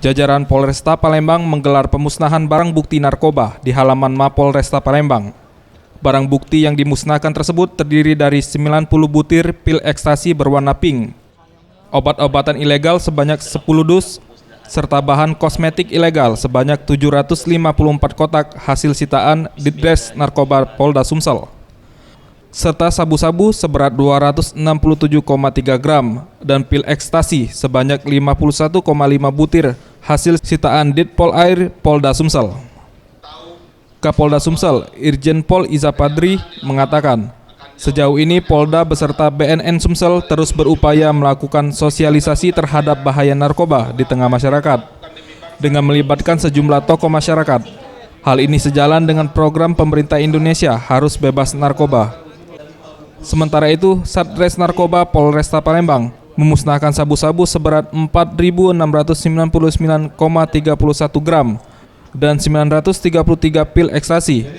Jajaran Polresta Palembang menggelar pemusnahan barang bukti narkoba di halaman Mapolresta Palembang. Barang bukti yang dimusnahkan tersebut terdiri dari 90 butir pil ekstasi berwarna pink, obat-obatan ilegal sebanyak 10 dus, serta bahan kosmetik ilegal sebanyak 754 kotak hasil sitaan Ditres Narkoba Polda Sumsel, serta sabu-sabu seberat 267,3 gram dan pil ekstasi sebanyak 51,5 butir hasil sitaan Ditpol Air Polda Sumsel. Kapolda Sumsel, Irjen Pol Iza Padri, mengatakan, sejauh ini Polda beserta BNN Sumsel terus berupaya melakukan sosialisasi terhadap bahaya narkoba di tengah masyarakat dengan melibatkan sejumlah tokoh masyarakat. Hal ini sejalan dengan program pemerintah Indonesia harus bebas narkoba. Sementara itu, Satres Narkoba Polresta Palembang memusnahkan sabu-sabu seberat 4.699,31 gram dan 933 pil ekstasi.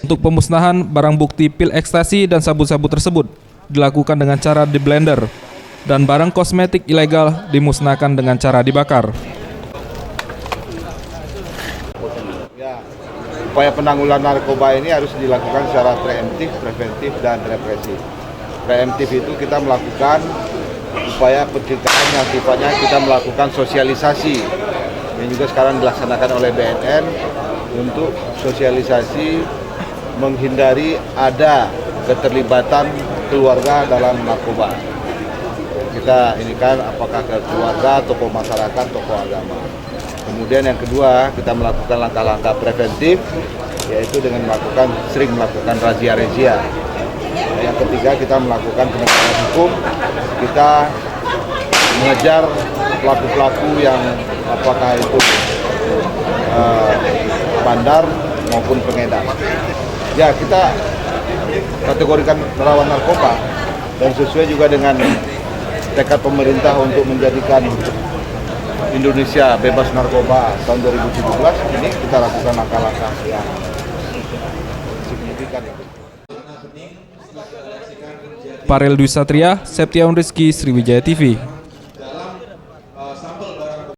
Untuk pemusnahan barang bukti pil ekstasi dan sabu-sabu tersebut dilakukan dengan cara di blender dan barang kosmetik ilegal dimusnahkan dengan cara dibakar. Upaya penanggulangan narkoba ini harus dilakukan secara preemptif, preventif, dan represif. Preemptif itu kita melakukan upaya pencegahan yang sifatnya kita melakukan sosialisasi. Yang juga sekarang dilaksanakan oleh BNN untuk sosialisasi menghindari ada keterlibatan keluarga dalam narkoba. Kita ini kan apakah ke keluarga, tokoh masyarakat, tokoh agama. Kemudian yang kedua, kita melakukan langkah-langkah preventif, yaitu dengan sering melakukan razia-razia. Yang ketiga, kita melakukan penegakan hukum, kita mengejar pelaku-pelaku yang apakah itu bandar maupun pengedar. Ya, kita kategorikan rawan narkoba dan sesuai juga dengan tekad pemerintah untuk menjadikan Indonesia bebas narkoba tahun 2017, ini kita lakukan langkah-langkah yang signifikan. Parel Dwi Satria, Septiaun Rizky, Sriwijaya TV.